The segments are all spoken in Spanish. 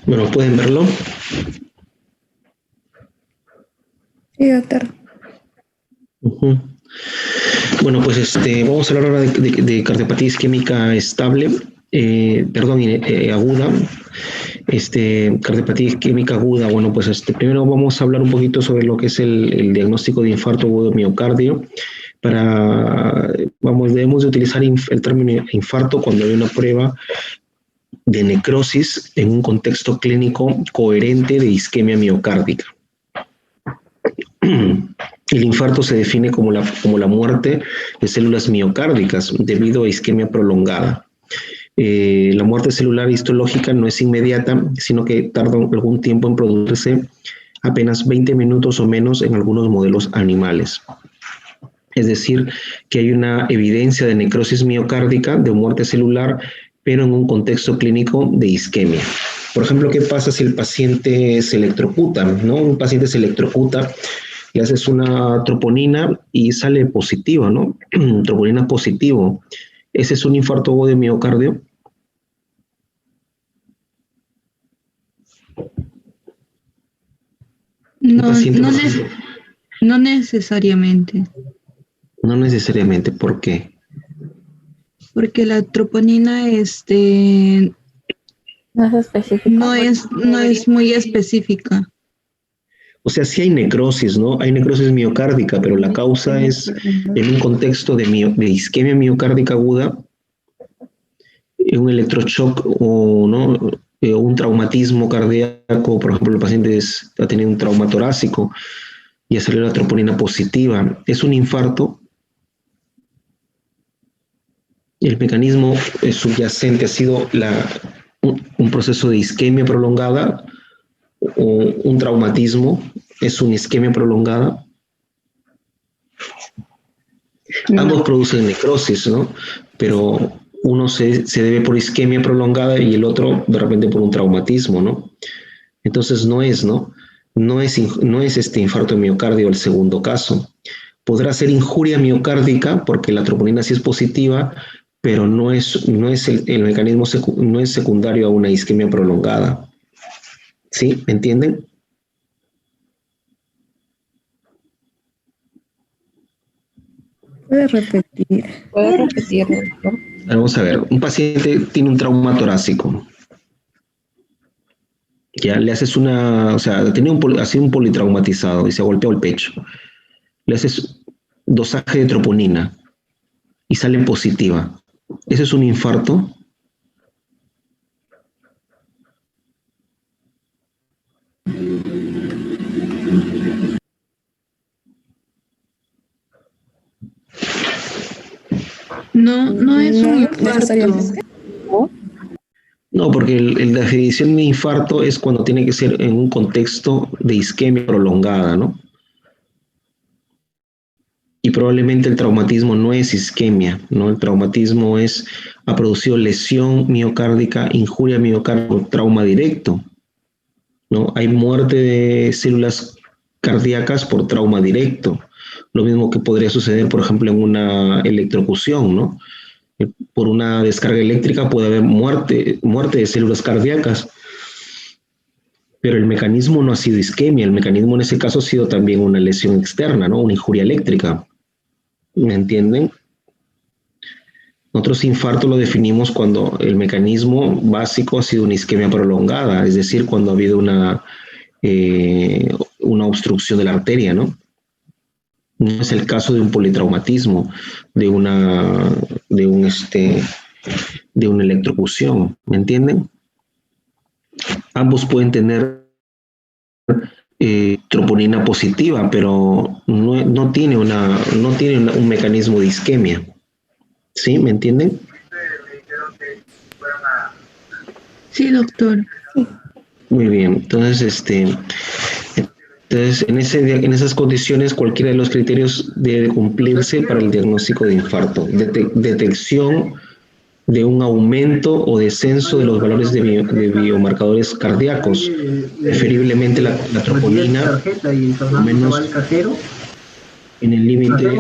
Bueno, ¿pueden verlo? Sí, doctor. Bueno, pues vamos a hablar ahora de cardiopatía isquémica estable, aguda. Cardiopatía isquémica aguda. Bueno, pues primero vamos a hablar un poquito sobre lo que es el diagnóstico de infarto agudo de miocardio. Debemos de utilizar el término infarto cuando hay una prueba de necrosis en un contexto clínico coherente de isquemia miocárdica. El infarto se define como la muerte de células miocárdicas debido a isquemia prolongada. La muerte celular histológica no es inmediata, sino que tarda algún tiempo en producirse, apenas 20 minutos o menos en algunos modelos animales. Es decir, que hay una evidencia de necrosis miocárdica, de muerte celular, pero en un contexto clínico de isquemia. Por ejemplo, ¿qué pasa si el paciente se electrocuta? ¿No? Un paciente se electrocuta, le haces una troponina y sale positiva, ¿no? Troponina positivo. ¿Ese es un infarto agudo de miocardio? No necesariamente. No necesariamente, ¿por qué? Porque la troponina no es muy específica. O sea, sí hay necrosis, ¿no? Hay necrosis miocárdica, pero la causa es en un contexto de isquemia miocárdica aguda, un electroshock o ¿no? Un traumatismo cardíaco. Por ejemplo, el paciente ha tenido un trauma torácico y ha salido la troponina positiva. Es un infarto. El mecanismo subyacente ha sido un proceso de isquemia prolongada o un traumatismo. Es una isquemia prolongada. Ambos producen necrosis, ¿no? Pero uno se debe por isquemia prolongada y el otro de repente por un traumatismo, ¿no? Entonces no es, ¿no? No es este infarto de miocardio el segundo caso. Podrá ser injuria miocárdica porque la troponina sí es positiva, pero no es el mecanismo no es secundario a una isquemia prolongada. ¿Sí? ¿Me entienden? ¿Puede repetir? Doctor? Vamos a ver, un paciente tiene un trauma torácico. Ya le haces ha sido un politraumatizado y se ha golpeado el pecho. Le haces dosaje de troponina y sale positiva. ¿Eso es un infarto? No es un infarto. No, porque la definición de infarto es cuando tiene que ser en un contexto de isquemia prolongada, ¿no? Y probablemente el traumatismo no es isquemia, ¿no? El traumatismo ha producido lesión miocárdica, injuria miocárdica, trauma directo, ¿no? Hay muerte de células cardíacas por trauma directo. Lo mismo que podría suceder, por ejemplo, en una electrocución, ¿no? Por una descarga eléctrica puede haber muerte de células cardíacas, pero el mecanismo no ha sido isquemia, el mecanismo en ese caso ha sido también una lesión externa, ¿no? Una injuria eléctrica. ¿Me entienden? Nosotros infarto lo definimos cuando el mecanismo básico ha sido una isquemia prolongada, es decir, cuando ha habido una obstrucción de la arteria, ¿no? No es el caso de un politraumatismo, de una electrocución, ¿me entienden? Ambos pueden tener troponina positiva, pero no tiene un mecanismo de isquemia. ¿Sí? ¿Me entienden? Sí, doctor. Muy bien. Entonces, en esas condiciones, cualquiera de los criterios debe cumplirse para el diagnóstico de infarto. Detección de un aumento o descenso de los valores de biomarcadores cardíacos, preferiblemente la troponina, menos en el límite.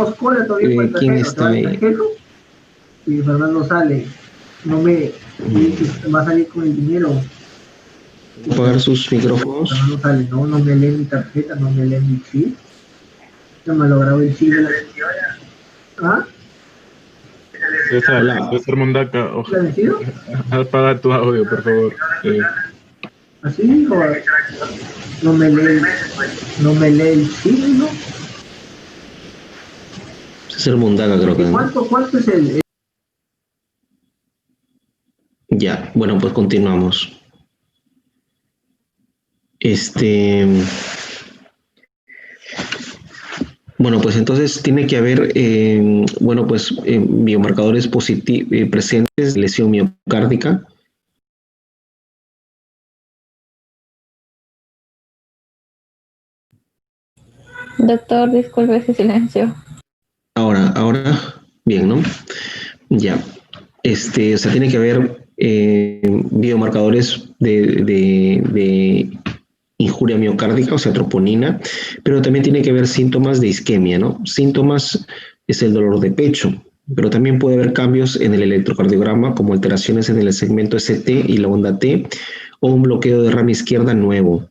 ¿Quién está ahí? Y Fernando sale, no me va a salir con el dinero. Apagar sus micrófonos. No sale, no me lee mi tarjeta, no me lee mi chip. No me lo grabo el chip de la... ¿Ah? César Mondaca, apaga tu audio, por favor. ¿Así? ¿O no me lee el chip, no? César Mondaca, creo que. ¿Cuánto es el...? Ya, bueno, pues continuamos. Bueno, pues entonces tiene que haber, biomarcadores presentes de lesión miocárdica. Doctor, disculpe ese silencio. Ahora, bien, ¿no? Ya. O sea, tiene que haber biomarcadores de injuria miocárdica, o sea, troponina, pero también tiene que haber síntomas de isquemia, ¿no? Síntomas es el dolor de pecho, pero también puede haber cambios en el electrocardiograma, como alteraciones en el segmento ST y la onda T, o un bloqueo de rama izquierda nuevo.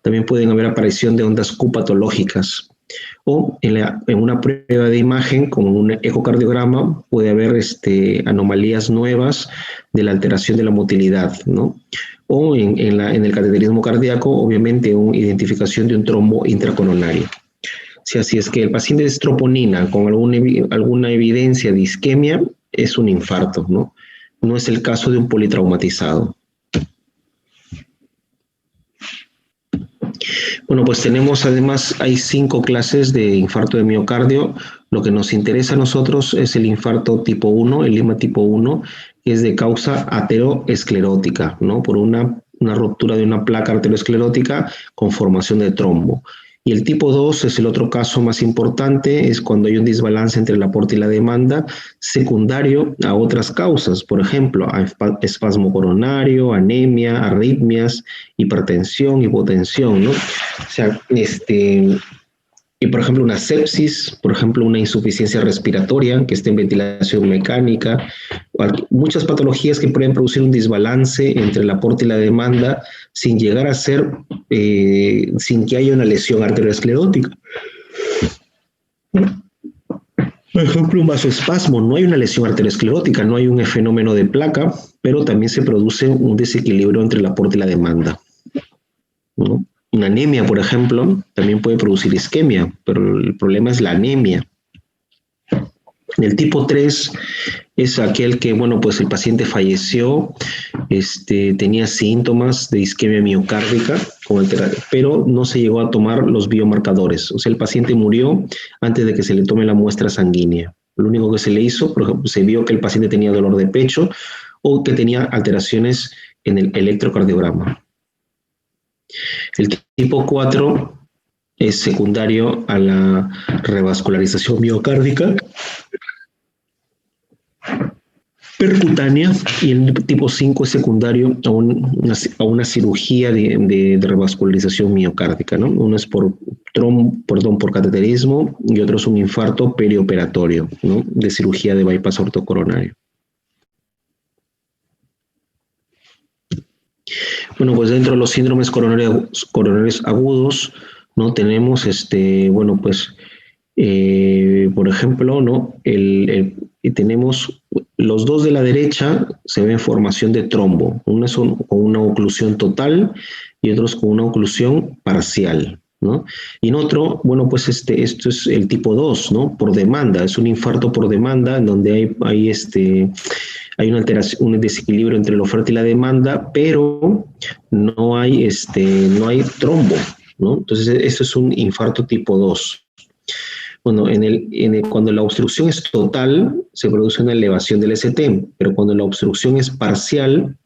También pueden haber aparición de ondas Q patológicas, o en una prueba de imagen, como un ecocardiograma, puede haber anomalías nuevas de la alteración de la motilidad, ¿no? O en el cateterismo cardíaco, obviamente, una identificación de un trombo intracoronario. Si así es que el paciente es troponina con alguna evidencia de isquemia, es un infarto, ¿no? No es el caso de un politraumatizado. Bueno, pues tenemos además, hay 5 clases de infarto de miocardio. Lo que nos interesa a nosotros es el infarto tipo 1, el lima tipo 1, que es de causa ateroesclerótica, ¿no? Por una ruptura de una placa arteriosclerótica con formación de trombo. Y el tipo 2 es el otro caso más importante, es cuando hay un desbalance entre el aporte y la demanda secundario a otras causas, por ejemplo, a espasmo coronario, anemia, arritmias, hipertensión, hipotensión, ¿no? O sea, y por ejemplo una sepsis, por ejemplo una insuficiencia respiratoria que esté en ventilación mecánica, muchas patologías que pueden producir un desbalance entre el aporte y la demanda sin llegar a ser, sin que haya una lesión arteriosclerótica. Por ejemplo, un vasoespasmo, no hay una lesión arteriosclerótica, no hay un fenómeno de placa, pero también se produce un desequilibrio entre el aporte y la demanda, ¿no? Una anemia, por ejemplo, también puede producir isquemia, pero el problema es la anemia. El tipo 3 es aquel que, bueno, pues el paciente falleció, tenía síntomas de isquemia miocárdica, pero no se llegó a tomar los biomarcadores. O sea, el paciente murió antes de que se le tome la muestra sanguínea. Lo único que se le hizo, por ejemplo, se vio que el paciente tenía dolor de pecho o que tenía alteraciones en el electrocardiograma. El tipo 4 es secundario a la revascularización miocárdica percutánea y el tipo 5 es secundario a una cirugía de revascularización miocárdica, ¿no? Uno es por cateterismo y otro es un infarto perioperatorio, ¿no? De cirugía de bypass ortocoronario. Bueno, pues dentro de los síndromes coronarios agudos, ¿no? Tenemos, por ejemplo, ¿no? Tenemos los dos de la derecha, se ven formación de trombo, unos son con una oclusión total y otros con una oclusión parcial, ¿no? Y en otro, bueno, pues esto es el tipo 2, ¿no? Por demanda, es un infarto por demanda en donde hay una alteración, un desequilibrio entre la oferta y la demanda, pero no hay trombo, ¿no? Entonces, esto es un infarto tipo 2. Bueno, cuando la obstrucción es total, se produce una elevación del ST, pero cuando la obstrucción es parcial,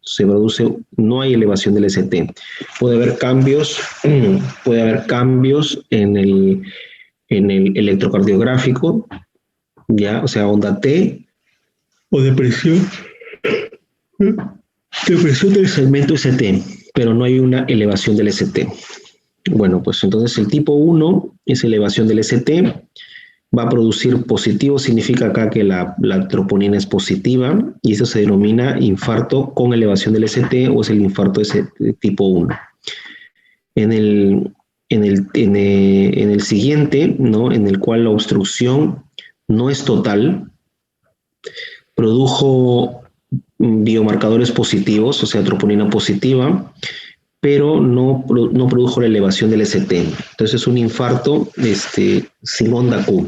no hay elevación del ST. Puede haber cambios en el electrocardiográfico, ya, o sea, onda T, o depresión del segmento ST, pero no hay una elevación del ST. Bueno, pues entonces el tipo 1 es elevación del ST, va a producir positivo, significa acá que la troponina es positiva, y eso se denomina infarto con elevación del ST, o es el infarto de tipo 1. En el siguiente, ¿no? En el cual la obstrucción no es total, produjo biomarcadores positivos, o sea, troponina positiva, pero no produjo la elevación del ST. Entonces es un infarto sin onda Q.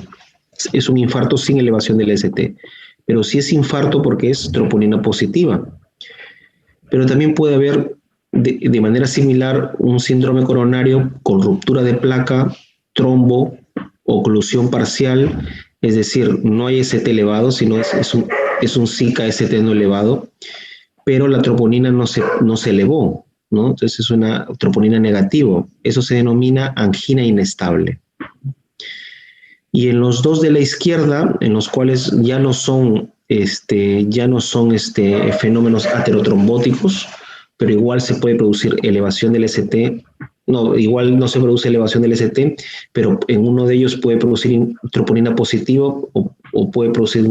Es un infarto sin elevación del ST. Pero sí es infarto porque es troponina positiva. Pero también puede haber de manera similar un síndrome coronario con ruptura de placa, trombo, oclusión parcial, es decir, no hay ST elevado, sino es un SICA ST no elevado, pero la troponina no se elevó, ¿no? Entonces es una troponina negativo. Eso se denomina angina inestable. Y en los dos de la izquierda, en los cuales ya no son fenómenos aterotrombóticos, pero igual se puede producir elevación del ST. No, igual no se produce elevación del ST, pero en uno de ellos puede producir troponina positiva o puede producir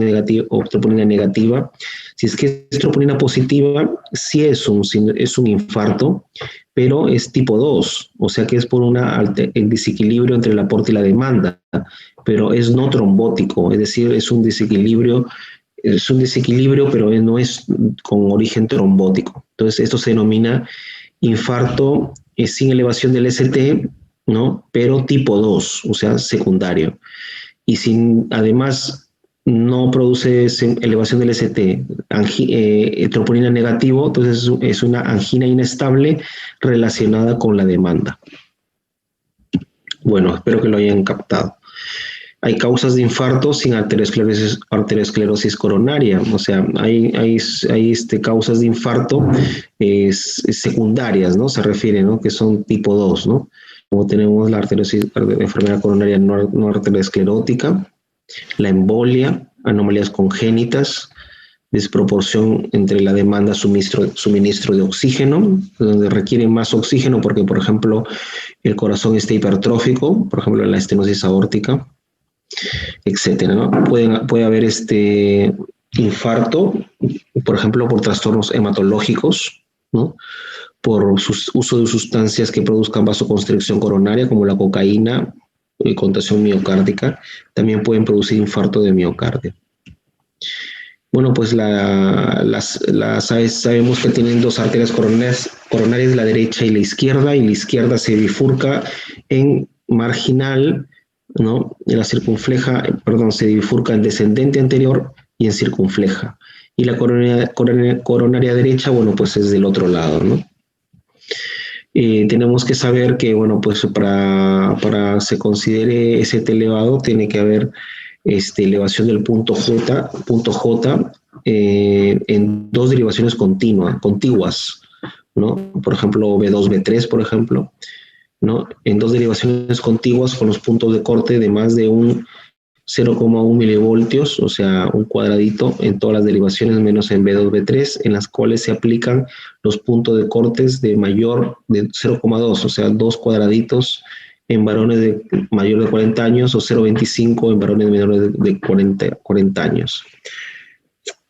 troponina negativa. Si es que es troponina positiva, sí es un infarto, pero es tipo 2, o sea que es por el desequilibrio entre el aporte y la demanda, pero es no trombótico, es decir, es un desequilibrio, pero no es con origen trombótico. Entonces esto se denomina infarto sin elevación del ST, ¿no? Pero tipo 2, o sea, secundario. Y además no produce elevación del ST, troponina negativo, entonces es una angina inestable relacionada con la demanda. Bueno, espero que lo hayan captado. Hay causas de infarto sin arteriosclerosis coronaria, o sea, hay causas de infarto secundarias, ¿no? Se refiere, ¿no? Que son tipo 2, ¿no? Como tenemos la enfermedad coronaria no arteriosclerótica, la embolia, anomalías congénitas, desproporción entre la demanda suministro de oxígeno, donde requiere más oxígeno porque, por ejemplo, el corazón está hipertrófico, por ejemplo, en la estenosis aórtica, etcétera, ¿no? Puede haber infarto, por ejemplo, por trastornos hematológicos, ¿no? Por uso de sustancias que produzcan vasoconstricción coronaria, como la cocaína, y contracción miocárdica, también pueden producir infarto de miocardio. Bueno, pues sabemos que tienen dos arterias coronarias, la derecha y la izquierda se bifurca en marginal, ¿no? Se bifurca en descendente anterior y en circunfleja. Y la coronaria derecha, bueno, pues es del otro lado, ¿no? Tenemos que saber que, bueno, pues para se considere ST elevado, tiene que haber elevación del punto J en dos derivaciones contiguas, ¿no? Por ejemplo, B2, B3, por ejemplo, ¿no? En dos derivaciones contiguas con los puntos de corte de más de un 0,1 milivoltios, o sea, un cuadradito en todas las derivaciones menos en B2, B3, en las cuales se aplican los puntos de cortes de mayor de 0,2, o sea, dos cuadraditos en varones de mayor de 40 años o 0,25 en varones menores de 40 años.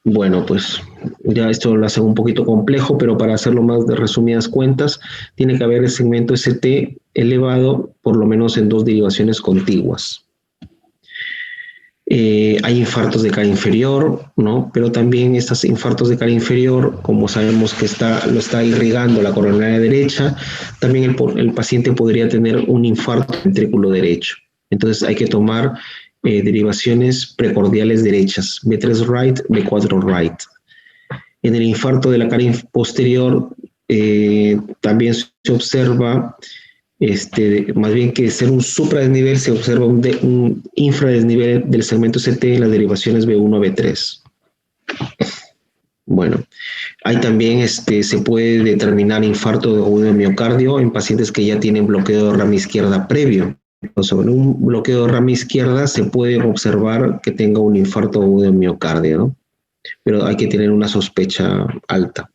Bueno, pues ya esto lo hace un poquito complejo, pero para hacerlo más de resumidas cuentas, tiene que haber el segmento ST elevado por lo menos en dos derivaciones contiguas. Hay infartos de cara inferior, ¿no? Pero también estos infartos de cara inferior, como sabemos que lo está irrigando la coronaria derecha, también el paciente podría tener un infarto ventrículo derecho. Entonces hay que tomar derivaciones precordiales derechas, B3 right, B4 right. En el infarto de la cara posterior también se observa más bien que ser un supradesnivel, se observa un infradesnivel del segmento ST en las derivaciones B1 a B3. Bueno, hay también se puede determinar infarto agudo de miocardio en pacientes que ya tienen bloqueo de rama izquierda previo. Sobre un bloqueo de rama izquierda se puede observar que tenga un infarto agudo de miocardio, ¿no? Pero hay que tener una sospecha alta.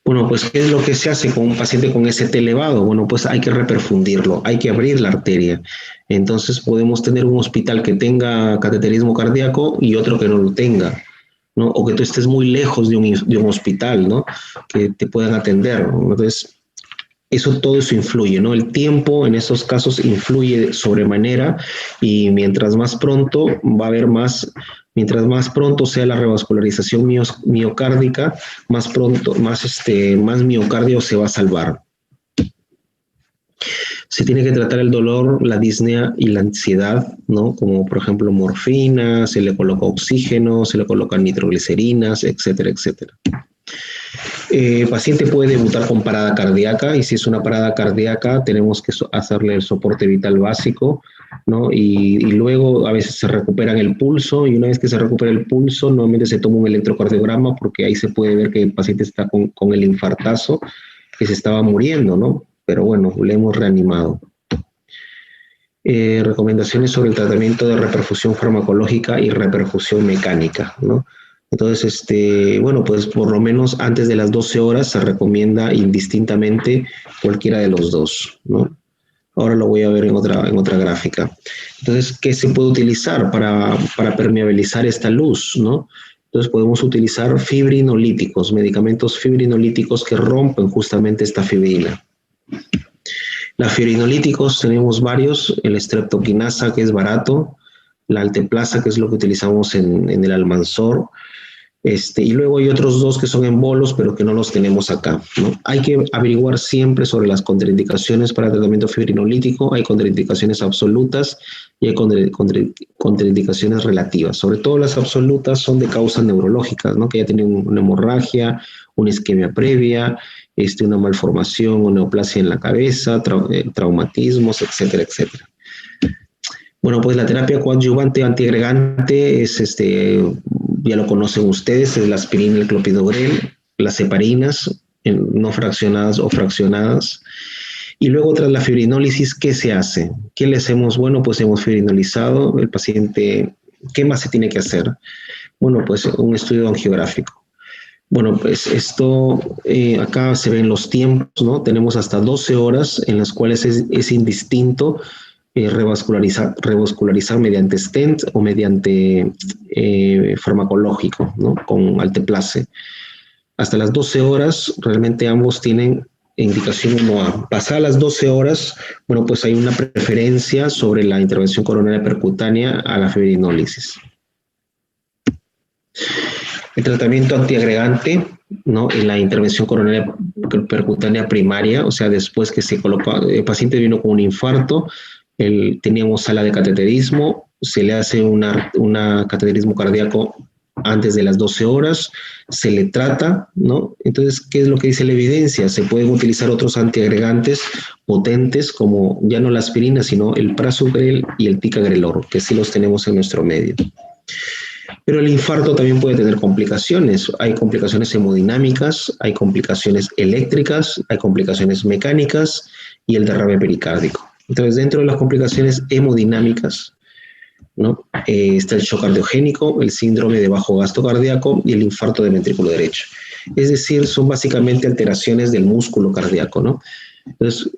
Bueno, pues, ¿qué es lo que se hace con un paciente con ST elevado? Bueno, pues hay que reperfundirlo, hay que abrir la arteria. Entonces podemos tener un hospital que tenga cateterismo cardíaco y otro que no lo tenga, ¿no? O que tú estés muy lejos de un hospital, ¿no? Que te puedan atender, ¿no? Entonces, todo eso influye, ¿no? El tiempo en esos casos influye sobremanera y mientras más pronto va a haber mientras más pronto sea la revascularización miocárdica, más pronto, más miocardio se va a salvar. Se tiene que tratar el dolor, la disnea y la ansiedad, ¿no? Como por ejemplo morfina, se le coloca oxígeno, se le colocan nitroglicerinas, etcétera, etcétera. El paciente puede debutar con parada cardíaca y si es una parada cardíaca tenemos que hacerle el soporte vital básico, ¿no? Y luego a veces se recuperan el pulso y una vez que se recupera el pulso nuevamente se toma un electrocardiograma porque ahí se puede ver que el paciente está con el infartazo que se estaba muriendo, ¿no? Pero bueno, le hemos reanimado. Recomendaciones sobre el tratamiento de reperfusión farmacológica y reperfusión mecánica, ¿no? Entonces, bueno, pues por lo menos antes de las 12 horas se recomienda indistintamente cualquiera de los dos, ¿no? Ahora lo voy a ver en otra gráfica. Entonces, ¿qué se puede utilizar para permeabilizar esta luz, ¿no? Entonces podemos utilizar fibrinolíticos, medicamentos fibrinolíticos que rompen justamente esta fibrina. Los fibrinolíticos tenemos varios, el streptokinasa que es barato, la alteplasa que es lo que utilizamos en el Almanzor, y luego hay otros dos que son en bolos, pero que no los tenemos acá, ¿no? Hay que averiguar siempre sobre las contraindicaciones para el tratamiento fibrinolítico. Hay contraindicaciones absolutas y hay contraindicaciones relativas. Sobre todo las absolutas son de causas neurológicas, ¿no? Que ya tienen una hemorragia, una isquemia previa, una malformación o neoplasia en la cabeza, traumatismos, etcétera, etcétera. Bueno, pues la terapia coadyuvante antiagregante es, ya lo conocen ustedes, es la aspirina, el clopidogrel, las heparinas, no fraccionadas o fraccionadas. Y luego tras la fibrinólisis, ¿qué se hace? ¿Qué le hacemos? Bueno, pues hemos fibrinolizado el paciente. ¿Qué más se tiene que hacer? Bueno, pues un estudio angiográfico. Bueno, pues esto, acá se ven los tiempos, ¿no? Tenemos hasta 12 horas en las cuales es indistinto revascularizar mediante stent o mediante farmacológico, ¿no? Con alteplase. Hasta las 12 horas, realmente ambos tienen indicación 1A. Pasadas las 12 horas, bueno, pues hay una preferencia sobre la intervención coronaria percutánea a la fibrinólisis. El tratamiento antiagregante, ¿no? En la intervención coronaria percutánea primaria, o sea, después que se coloca, el paciente vino con un infarto, teníamos sala de cateterismo, se le hace una cateterismo cardíaco antes de las 12 horas, se le trata, ¿no? Entonces, ¿qué es lo que dice la evidencia? Se pueden utilizar otros antiagregantes potentes como ya no la aspirina, sino el prasugrel y el ticagrelor, que sí los tenemos en nuestro medio. Pero el infarto también puede tener complicaciones. Hay complicaciones hemodinámicas, hay complicaciones eléctricas, hay complicaciones mecánicas y el derrame pericárdico. Entonces, dentro de las complicaciones hemodinámicas, ¿no? Está el shock cardiogénico, el síndrome de bajo gasto cardíaco y el infarto de ventrículo derecho. Es decir, son básicamente alteraciones del músculo cardíaco, ¿no? Entonces,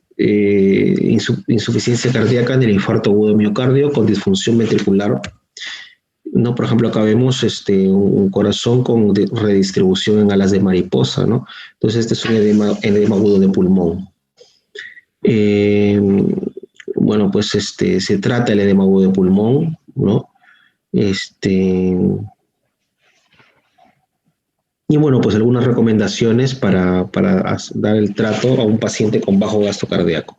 insuficiencia cardíaca en el infarto agudo de miocardio con disfunción ventricular, ¿no? Por ejemplo, acá vemos un corazón con redistribución en alas de mariposa, ¿no? Entonces, este es un edema agudo de pulmón. Bueno, pues se trata el edema agudo de pulmón, ¿no? Y bueno, pues algunas recomendaciones para dar el trato a un paciente con bajo gasto cardíaco.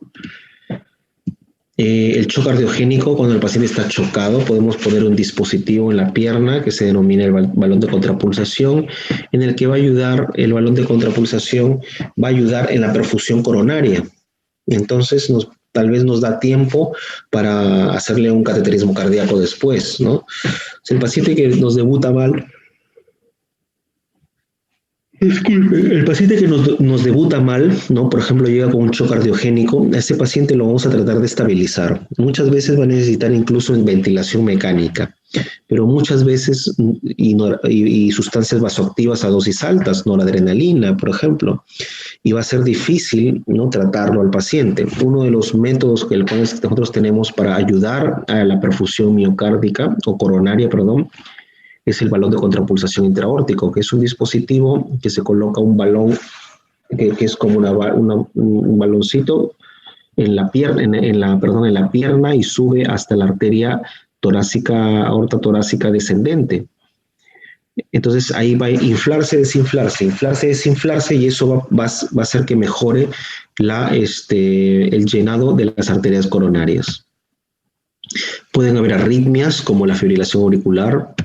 El shock cardiogénico, cuando el paciente está chocado, podemos poner un dispositivo en la pierna que se denomina el balón de contrapulsación, en el que va a ayudar, el balón de contrapulsación va a ayudar en la perfusión coronaria. Entonces, tal vez nos da tiempo para hacerle un cateterismo cardíaco después, ¿no? Si el paciente que nos debuta mal, Disculpe, el paciente que nos debuta mal, ¿no? Por ejemplo, llega con un shock cardiogénico, a ese paciente lo vamos a tratar de estabilizar. Muchas veces va a necesitar incluso ventilación mecánica, pero muchas veces y sustancias vasoactivas a dosis altas, noradrenalina, por ejemplo, y va a ser difícil, ¿no?, tratarlo al paciente. Uno de los métodos que nosotros tenemos para ayudar a la perfusión miocárdica o coronaria, perdón, es el balón de contrapulsación intraaórtico, que es un dispositivo que se coloca un balón que es como un baloncito en la pierna y sube hasta la arteria torácica, aorta torácica descendente. Entonces ahí va a inflarse, desinflarse y eso va a hacer que mejore el llenado de las arterias coronarias. Pueden haber arritmias como la fibrilación auricular.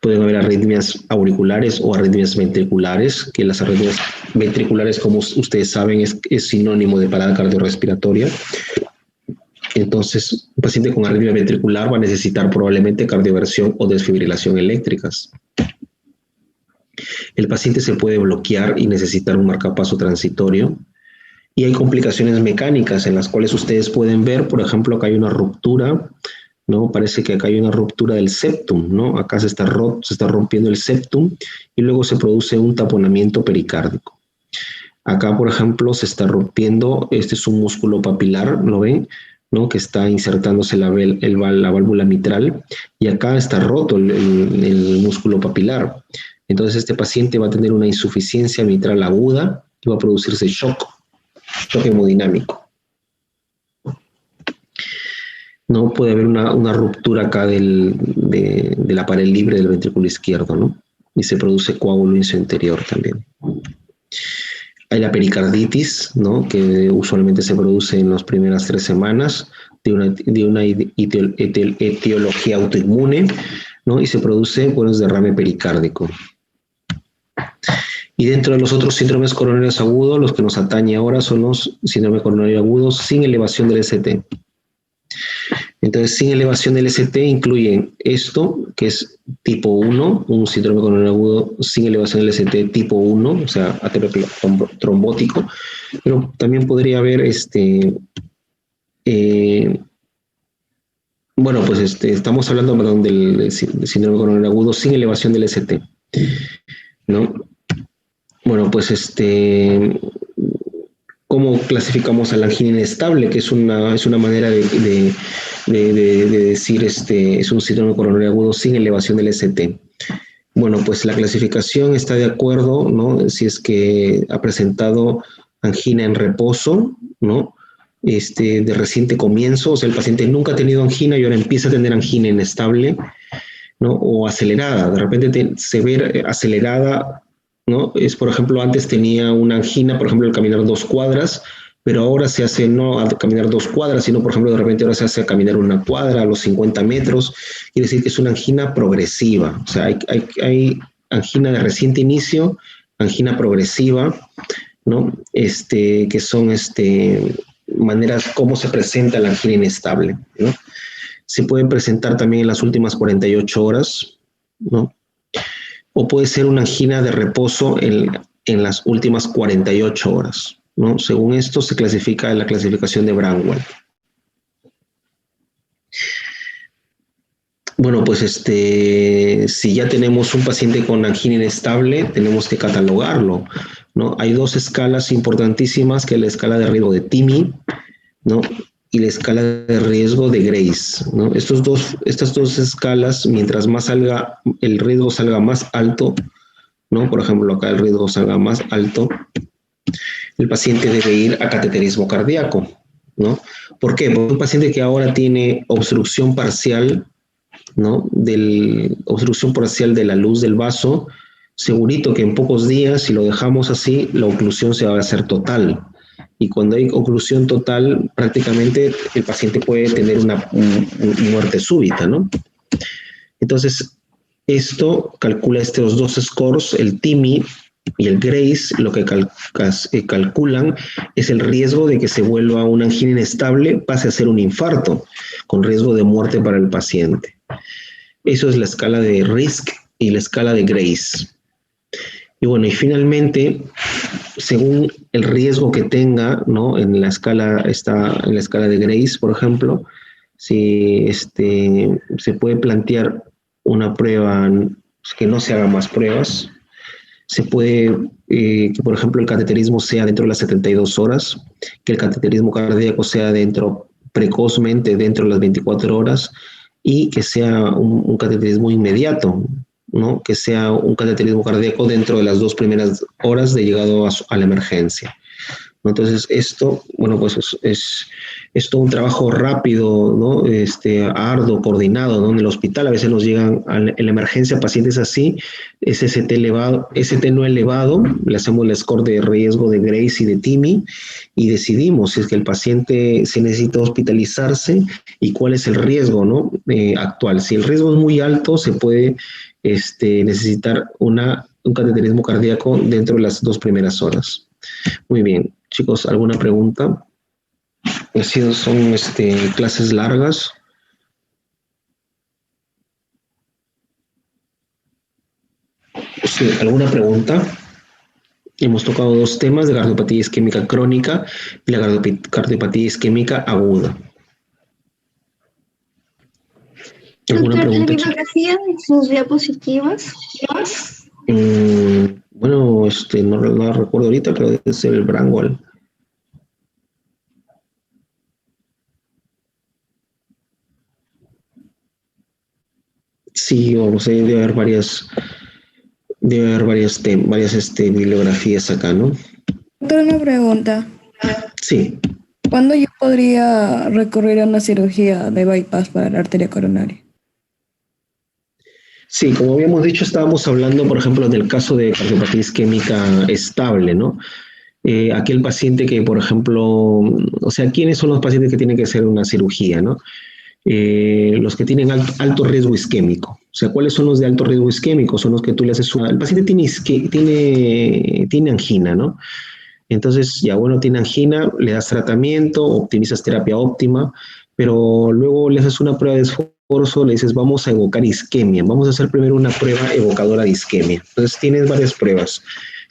Pueden haber arritmias auriculares o arritmias ventriculares, que las arritmias ventriculares, como ustedes saben, es sinónimo de parada cardiorrespiratoria. Entonces, un paciente con arritmia ventricular va a necesitar probablemente cardioversión o desfibrilación eléctricas. El paciente se puede bloquear y necesitar un marcapaso transitorio. Y hay complicaciones mecánicas en las cuales ustedes pueden ver, por ejemplo, que hay una ruptura, ¿no? Parece que acá hay una ruptura del septum, ¿no? Acá se está rompiendo el septum y luego se produce un taponamiento pericárdico. Acá, por ejemplo, se está rompiendo, este es un músculo papilar, ¿lo ven?, ¿no?, que está insertándose la válvula mitral, y acá está roto el músculo papilar. Entonces este paciente va a tener una insuficiencia mitral aguda y va a producirse shock hemodinámico. No puede haber una ruptura acá de la pared libre del ventrículo izquierdo, ¿no? Y se produce coágulo interior también. Hay la pericarditis, ¿no?, que usualmente se produce en las primeras 3 semanas de una etiología autoinmune, ¿no? Y se produce, derrame pericárdico. Y dentro de los otros síndromes coronarios agudos, los que nos atañe ahora son los síndromes coronarios agudos sin elevación del ST. Entonces, sin elevación del ST incluyen esto, que es tipo 1, un síndrome coronario agudo sin elevación del ST tipo 1, o sea, aterosclerótico, pero también podría haber estamos hablando, perdón, del síndrome coronario agudo sin elevación del ST, ¿no? Bueno, pues ¿cómo clasificamos a la angina inestable? Que es una manera de decir, es un síndrome coronario agudo sin elevación del ST. Bueno, pues la clasificación está de acuerdo, ¿no?, si es que ha presentado angina en reposo, ¿no?, de reciente comienzo, o sea, el paciente nunca ha tenido angina y ahora empieza a tener angina inestable, ¿no?, o acelerada, de repente se ve acelerada, ¿no? Es, por ejemplo, antes tenía una angina, por ejemplo, al caminar 2 cuadras, pero ahora se hace no a caminar 2 cuadras, sino, por ejemplo, de repente ahora se hace a caminar 1 cuadra a los 50 metros. Quiere decir que es una angina progresiva. O sea, hay angina de reciente inicio, angina progresiva, ¿no? Que son maneras como se presenta la angina inestable, ¿no? Se pueden presentar también en las últimas 48 horas, ¿no? O puede ser una angina de reposo en las últimas 48 horas, ¿no? Según esto se clasifica en la clasificación de Bramwell. Bueno, pues si ya tenemos un paciente con angina inestable, tenemos que catalogarlo, ¿no? Hay 2 escalas importantísimas, que es la escala de riesgo de TIMI, ¿no?, y la escala de riesgo de Grace, ¿no? Estas dos escalas, mientras más el riesgo salga más alto, ¿no? Por ejemplo, acá el riesgo salga más alto, el paciente debe ir a cateterismo cardíaco, ¿no? ¿Por qué? Porque un paciente que ahora tiene obstrucción parcial, ¿no?, obstrucción parcial de la luz del vaso, segurito que en pocos días, si lo dejamos así, la oclusión se va a hacer total. Y cuando hay oclusión total, prácticamente el paciente puede tener una muerte súbita, ¿no? Entonces, esto calcula estos 2 scores, el TIMI y el Grace, lo que calculan es el riesgo de que se vuelva una angina inestable, pase a ser un infarto, con riesgo de muerte para el paciente. Eso es la escala de RISC y la escala de Grace. Y bueno, y finalmente, según el riesgo que tenga, ¿no? En la escala de Grace, por ejemplo, si se puede plantear una prueba que no se hagan más pruebas, se puede que, por ejemplo, el cateterismo sea dentro de las 72 horas, que el cateterismo cardíaco sea precozmente dentro de las 24 horas y que sea un cateterismo inmediato, ¿no? Que sea un cateterismo cardíaco dentro de las 2 primeras horas de llegado a la emergencia. Entonces, esto, bueno, pues es todo un trabajo rápido, ¿no? Arduo, coordinado, ¿no? En el hospital a veces nos llegan en la emergencia pacientes así, ST elevado, ST no elevado, le hacemos el score de riesgo de Grace y de TIMI y decidimos si es que el paciente se necesita hospitalizarse y cuál es el riesgo, ¿no? Actual. Si el riesgo es muy alto, se puede necesitar un cateterismo cardíaco dentro de las 2 primeras horas. Muy bien, chicos, ¿alguna pregunta? Son clases largas. Sí, ¿alguna pregunta? Hemos tocado 2 temas de cardiopatía isquémica crónica y la cardiopatía isquémica aguda. ¿Alguna pregunta? ¿La bibliografía de sus diapositivas? Bueno, no la recuerdo ahorita, pero debe ser el Brangwell. Sí, o sea, debe haber varias bibliografías acá, ¿no? Doctor, una pregunta. Sí. ¿Cuándo yo podría recurrir a una cirugía de bypass para la arteria coronaria? Sí, como habíamos dicho, estábamos hablando, por ejemplo, del caso de cardiopatía isquémica estable, ¿no? Aquel paciente que, por ejemplo, o sea, ¿quiénes son los pacientes que tienen que hacer una cirugía, no? Los que tienen alto riesgo isquémico. O sea, ¿cuáles son los de alto riesgo isquémico? Son los que tú le haces el paciente tiene angina, ¿no? Entonces, ya bueno, tiene angina, le das tratamiento, optimizas terapia óptima, pero luego le haces una prueba de esfuerzo, le dices, vamos a evocar isquemia, vamos a hacer primero una prueba evocadora de isquemia. Entonces, tienes varias pruebas.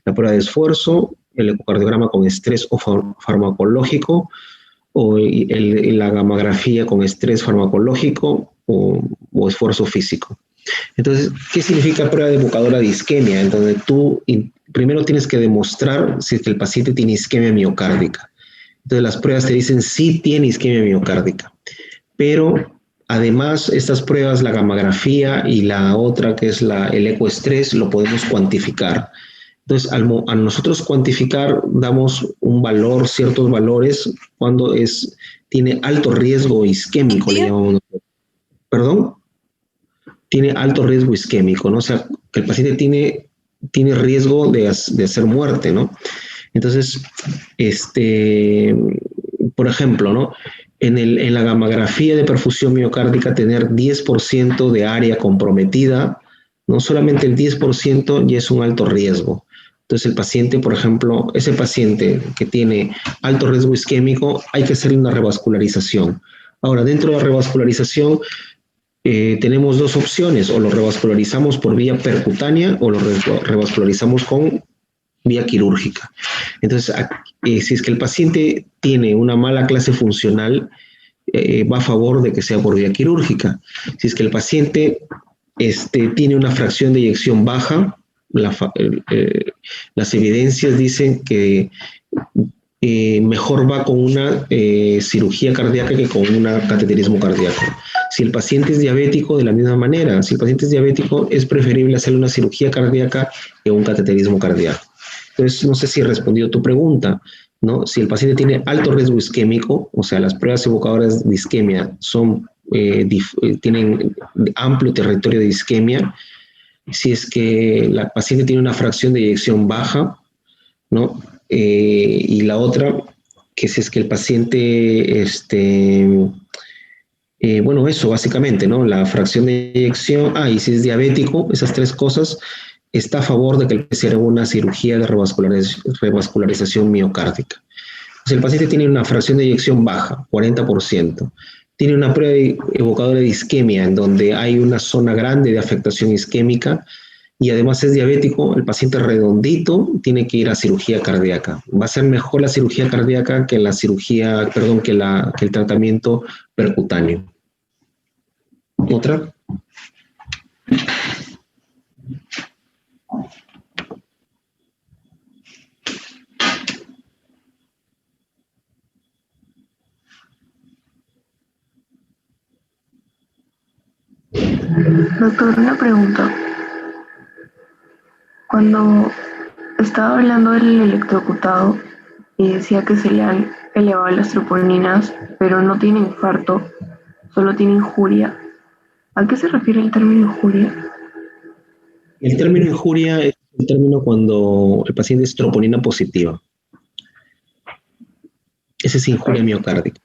La prueba de esfuerzo, el ecocardiograma con estrés o farmacológico, o la gammagrafía con estrés farmacológico o esfuerzo físico. Entonces, ¿qué significa prueba de evocadora de isquemia? En donde tú primero tienes que demostrar si es que el paciente tiene isquemia miocárdica. Entonces, las pruebas te dicen sí tiene isquemia miocárdica. Pero, además, estas pruebas, la gammagrafía y la otra que es el ecoestrés, lo podemos cuantificar. Entonces, a nosotros cuantificar, damos un valor, ciertos valores, cuando tiene alto riesgo isquémico, le llamamos. ¿Perdón? Tiene alto riesgo isquémico, ¿no? O sea, que el paciente tiene riesgo de hacer muerte, ¿no? Entonces, por ejemplo, ¿no? En la gammagrafía de perfusión miocárdica, tener 10% de área comprometida, no solamente el 10% ya es un alto riesgo. Entonces, el paciente, por ejemplo, ese paciente que tiene alto riesgo isquémico, hay que hacerle una revascularización. Ahora, dentro de la revascularización, tenemos 2 opciones, o lo revascularizamos por vía percutánea o lo revascularizamos con vía quirúrgica. Entonces, si es que el paciente tiene una mala clase funcional, va a favor de que sea por vía quirúrgica. Si es que el paciente tiene una fracción de eyección baja, las evidencias dicen que mejor va con una cirugía cardíaca que con un cateterismo cardíaco. Si el paciente es diabético, de la misma manera. Si el paciente es diabético, es preferible hacerle una cirugía cardíaca que un cateterismo cardíaco. Entonces, no sé si he respondido tu pregunta, ¿no? Si el paciente tiene alto riesgo isquémico, o sea, las pruebas evocadoras de isquemia tienen amplio territorio de isquemia. Si es que la paciente tiene una fracción de eyección baja, ¿no? Y la otra, que si es que el paciente, bueno, eso básicamente, ¿no? La fracción de eyección, y si es diabético, esas 3 cosas, está a favor de que se haga una cirugía de revascularización miocárdica. Si el paciente tiene una fracción de eyección baja, 40%, tiene una prueba evocadora de isquemia en donde hay una zona grande de afectación isquémica, y además es diabético, el paciente redondito tiene que ir a cirugía cardíaca. Va a ser mejor la cirugía cardíaca que la cirugía, perdón, que el tratamiento percutáneo. ¿Otra? Doctor, una pregunta. Cuando estaba hablando del electrocutado y decía que se le han elevado las troponinas, pero no tiene infarto, solo tiene injuria, ¿a qué se refiere el término injuria? El término injuria es el término cuando el paciente es troponina positiva. Esa es injuria miocárdica.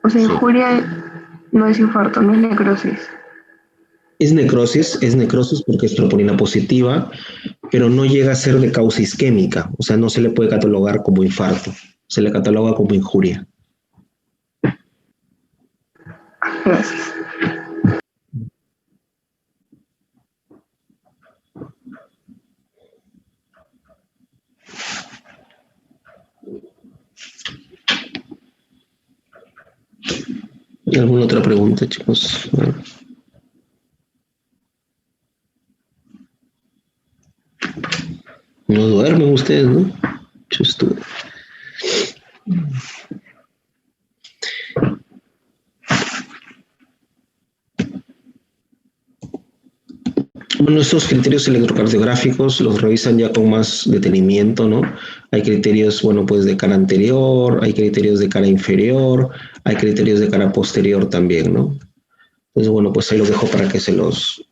O sea, injuria no es infarto, no es necrosis. Es necrosis porque es troponina positiva, pero no llega a ser de causa isquémica, o sea, no se le puede catalogar como infarto, se le cataloga como injuria. Gracias. ¿Alguna otra pregunta, chicos? No duermen ustedes, ¿no? Yo estuve. Bueno, estos criterios electrocardiográficos los revisan ya con más detenimiento, ¿no? Hay criterios, bueno, pues de cara anterior, hay criterios de cara inferior, hay criterios de cara posterior también, ¿no? Entonces, bueno, pues ahí los dejo para que se los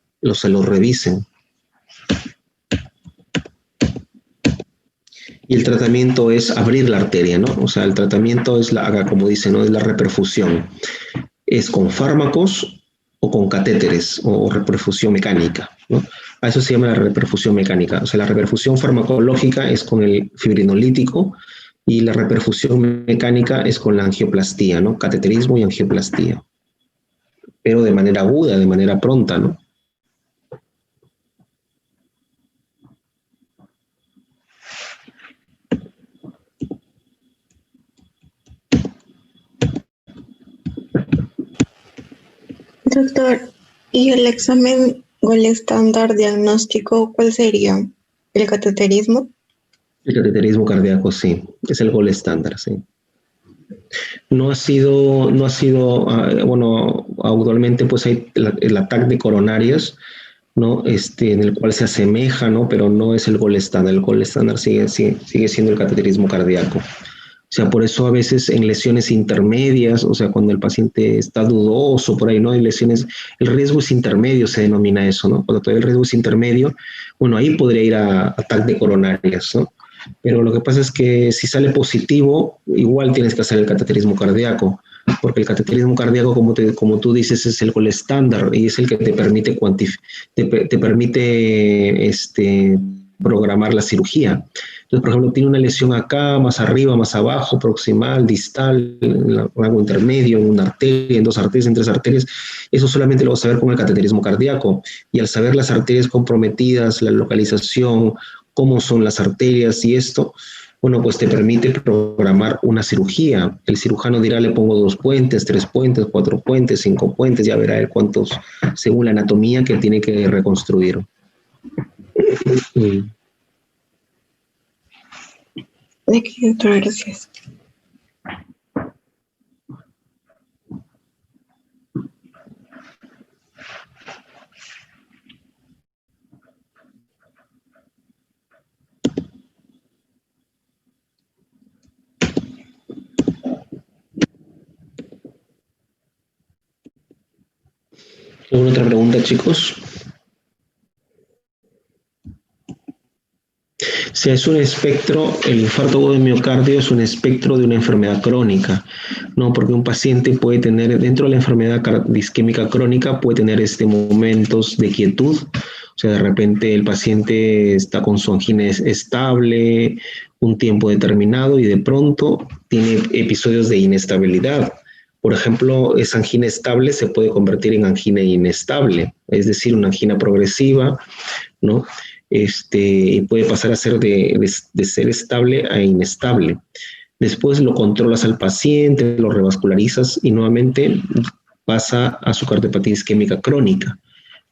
revisen. Y el tratamiento es abrir la arteria, ¿no? O sea, el tratamiento es como dice, ¿no? Es la reperfusión. Es con fármacos o con catéteres o reperfusión mecánica, ¿no? A eso se llama la reperfusión mecánica. O sea, la reperfusión farmacológica es con el fibrinolítico y la reperfusión mecánica es con la angioplastía, ¿no? Cateterismo y angioplastía. Pero de manera aguda, de manera pronta, ¿no? Doctor, ¿y el examen Gold estándar diagnóstico cuál sería? ¿El cateterismo? El cateterismo cardíaco, sí. Es el Gold estándar, sí. No ha sido, bueno, actualmente pues hay el ataque de coronarias, ¿no? En el cual se asemeja, ¿no? Pero no es el Gold estándar. El Gold estándar sigue siendo el cateterismo cardíaco. O sea, por eso a veces en lesiones intermedias, o sea, cuando el paciente está dudoso, por ahí, ¿no? Hay lesiones, el riesgo es intermedio, se denomina eso, ¿no? Cuando todavía el riesgo es intermedio, bueno, ahí podría ir a ataque de coronarias, ¿no? Pero lo que pasa es que si sale positivo, igual tienes que hacer el cateterismo cardíaco, porque el cateterismo cardíaco, como tú dices, es el Gold estándar y es el que te permite programar la cirugía. Entonces, por ejemplo, tiene una lesión acá, más arriba, más abajo, proximal, distal, en el rango intermedio, en una arteria, en dos arterias, en tres arterias. Eso solamente lo vas a ver con el cateterismo cardíaco. Y al saber las arterias comprometidas, la localización, cómo son las arterias y esto, bueno, pues te permite programar una cirugía. El cirujano dirá, le pongo 2 puentes, 3 puentes, 4 puentes, 5 puentes, ya verá cuántos, según la anatomía que tiene que reconstruir. Aquí, doctor, gracias. ¿Alguna otra pregunta, chicos? Si es un espectro, el infarto agudo de miocardio es un espectro de una enfermedad crónica, ¿no? Porque un paciente puede tener, dentro de la enfermedad isquémica crónica, puede tener momentos de quietud, o sea, de repente el paciente está con su angina estable un tiempo determinado y de pronto tiene episodios de inestabilidad, Por ejemplo, esa angina estable se puede convertir en angina inestable, es decir, una angina progresiva, ¿no? Y puede pasar a ser de ser estable a inestable. Después lo controlas al paciente, lo revascularizas y nuevamente pasa a su cardiopatía isquémica crónica,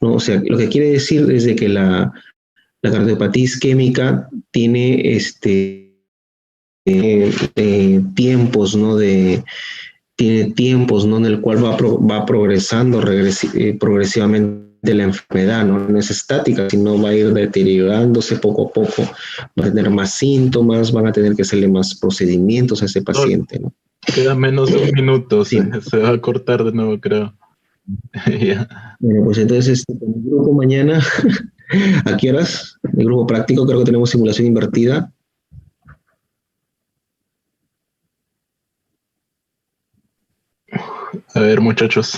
¿no? O sea, lo que quiere decir es de que la cardiopatía isquémica tiene tiempos, ¿no? Tiene tiempos, ¿no? En el cual va progresando progresivamente la enfermedad, ¿no? No es estática, sino va a ir deteriorándose poco a poco, va a tener más síntomas, van a tener que hacerle más procedimientos a ese paciente, ¿no? Queda menos de un minuto, Sí. se va a cortar de nuevo, creo. Ya. Bueno, pues entonces, con el grupo mañana, ¿a qué horas? El grupo práctico, creo que tenemos simulación invertida. A ver, muchachos.